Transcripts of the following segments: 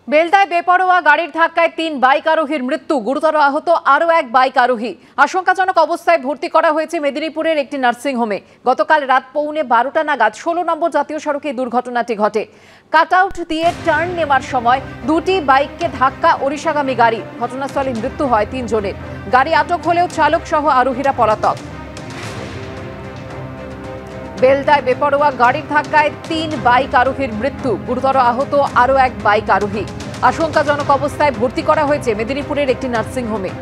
বেলদায় বেপরোয়া গাড়ির ধাক্কায় ৩ বাইক আরোহীর মৃত্যু, গুরুতর আহত আরও এক বাইক আরোহী। আশঙ্কাজনক অবস্থায় ভর্তি করা হয়েছে মেদিনীপুরের একটি নার্সিংহোমে। গতকাল রাত 11:15 নাগাদ 16 নম্বর জাতীয় সড়কে দুর্ঘটনাটি ঘটে। কাটআউট দিয়ে টার্ন নেওয়ার সময় দুটি বাইককে ধাক্কা ওড়িশাগামী গাড়ি। ঘটনাস্থলে মৃত্যু হয় ৩ জনের। গাড়ি আটক হলেও চালক সহ আরোহীরা পলাতক। বেলদায় বেপরোয়া গাড়ির ধাক্কায় ৩ বাইক আরোহীর মৃত্যু, গুরুতর আহত আরও এক বাইক আরোহী। আশঙ্কাজনক অবস্থায় ভর্তি করা হয়েছে মেদিনীপুরের একটি নার্সিংহোমে।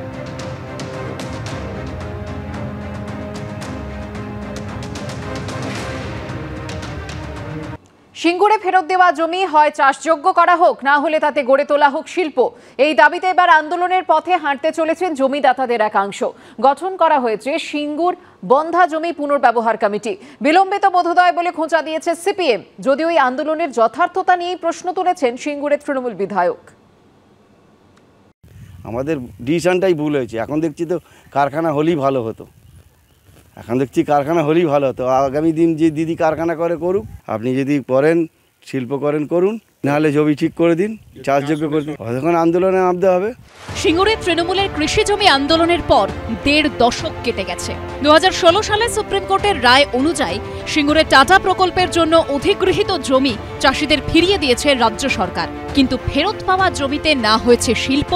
সিঙ্গুরে ফেরত দেওয়া জমি হয় চাষযোগ্য করা হোক, না হলে তাতে গড়ে তোলা হোক শিল্প। এই দাবিতে এবার আন্দোলনের পথে হাঁটতে চলেছেন জমিদাতাদের একাংশ। গঠন করা হয়েছে সিঙ্গুর বন্ধা জমি পুনর্ব্যবহার কমিটি। বিলম্বিত বোধোদয় বলে খোঁচা দিয়েছে সিপিএম। যদিও এই আন্দোলনের যথার্থতা নিয়েই প্রশ্ন তুলেছেন সিঙ্গুরের তৃণমূল বিধায়ক। আমাদের ডিসিশনটাই ভুল হয়েছে। এখন দেখছি তো কারখানা হলেই ভালো হতো। আগামী দিন যে দিদি কারখানা করে করুক, আপনি যদি করেন শিল্প করেন করুন, নাহলে জমি ঠিক করে দিন, চাষযোগ্য করে দিন। তখন আন্দোলনে নামতে হবে। সিঙ্গুরে তৃণমূলের কৃষি জমি আন্দোলনের পর 1.5 দশক কেটে গেছে। 2016 সালে সুপ্রিম কোর্টের রায় অনুযায়ী সিঙ্গুরে টাটা প্রকল্পের জন্য অধিগৃহীত জমি চাষিদের ফিরিয়ে দিয়েছে রাজ্য সরকার। কিন্তু ফেরত পাওয়া জমিতে না হয়েছে শিল্প,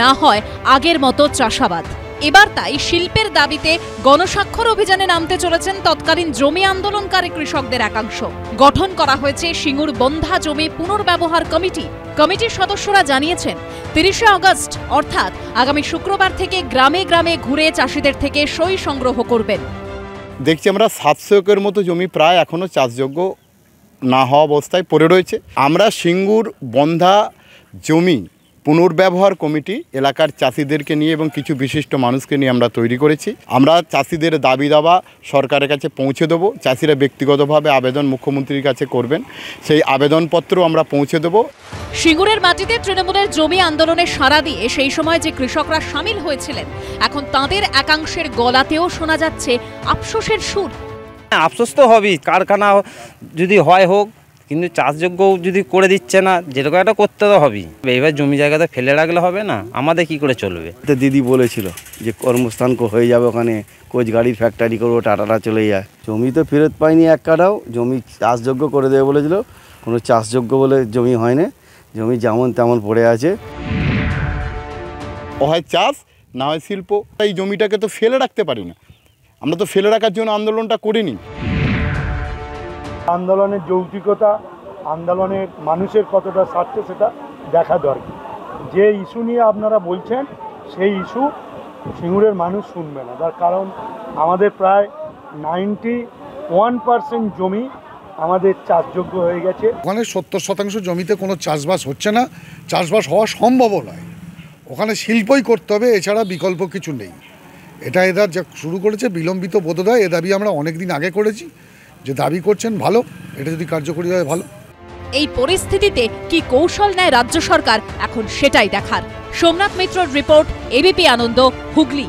না হয় আগের মতো চাষাবাদ। এবার তাই শিল্পের দাবিতে গণস্বাক্ষর অভিযানে নামতে চলেছেন তৎকালীন জমি আন্দোলনকারী কৃষকদের একাংশ। গঠন করা হয়েছে সিঙ্গুর বন্ধা জমি পুনর্ব্যবহার কমিটি। কমিটির সদস্যরা জানিয়েছেন 30 আগস্ট অর্থাৎ আগামী শুক্রবার থেকে গ্রামে গ্রামে ঘুরে চাষিদের থেকে সই সংগ্রহ করবেন। দেখছি আমরা 700 একর মতো জমি প্রায় এখনো চাষযোগ্য না হওয়া অবস্থায় পড়ে রয়েছে। আমরা সিঙ্গুর বন্ধা জমি পুনর্ব্যবহার কমিটি এলাকার চাষিদেরকে নিয়ে এবং কিছু বিশিষ্ট মানুষকে নিয়ে আমরা তৈরি করেছি। আমরা চাষিদের দাবি দাবা সরকারের কাছে পৌঁছে দেবো। চাষিরা ব্যক্তিগতভাবে আবেদন মুখ্যমন্ত্রীর কাছে করবেন, সেই আবেদনপত্র আমরা পৌঁছে দেবো। সিঙ্গুরের মাটিতে তৃণমূলের জমি আন্দোলনে সাড়া দিয়ে সেই সময় যে কৃষকরা সামিল হয়েছিলেন, এখন তাঁদের একাংশের গলাতেও শোনা যাচ্ছে আফসোসের সুর। আফসোস তো হবেই, কারখানা যদি হয় হোক, কিন্তু চাষযোগ্য যদি করে দিচ্ছে না, যেরকম একটা করতে তো হবেই। এইবার জমি জায়গাতে ফেলে রাখলে হবে না, আমাদের কি করে চলবে? দিদি বলেছিল যে কর্মস্থান হয়ে যাবে, ওখানে কোচ গাড়ির ফ্যাক্টরি করবো, টাটাটা চলে যায়। জমি তো ফেরত পাইনি এক কাটাও। জমি চাষযোগ্য করে দেবে বলেছিল, কোনো চাষযোগ্য বলে জমি হয়নি। জমি যেমন তেমন পড়ে আছে। হয় চাষ, না হয় শিল্প। এই জমিটাকে তো ফেলে রাখতে পারি না। আমরা তো ফেলে রাখার জন্য আন্দোলনটা করিনি। আন্দোলনের যৌক্তিকতা, আন্দোলনের মানুষের কতটা স্বার্থে সেটা দেখা দরকার। যে ইস্যু নিয়ে আপনারা বলছেন সেই ইস্যু সিঙ্গুরের মানুষ শুনবে না। তার কারণ আমাদের প্রায় 91% জমি আমাদের চাষযোগ্য হয়ে গেছে। ওখানে 70% জমিতে কোনো চাষবাস হচ্ছে না, চাষবাস হওয়া সম্ভবও নয়। ওখানে শিল্পই করতে হবে, এছাড়া বিকল্প কিছু নেই। এটা এরা যা শুরু করেছে বিলম্বিত বোধোদয়, এ দাবি আমরা অনেক দিন আগে করেছি। যে দাবি করছেন ভালো, এটা যদি কার্যকরী হয় ভালো। এই পরিস্থিতিতে কি কৌশল নেয় রাজ্য সরকার, এখন সেটাই দেখার। সোমনাথ মিত্রর রিপোর্ট, এবিপি আনন্দ, হুগলি।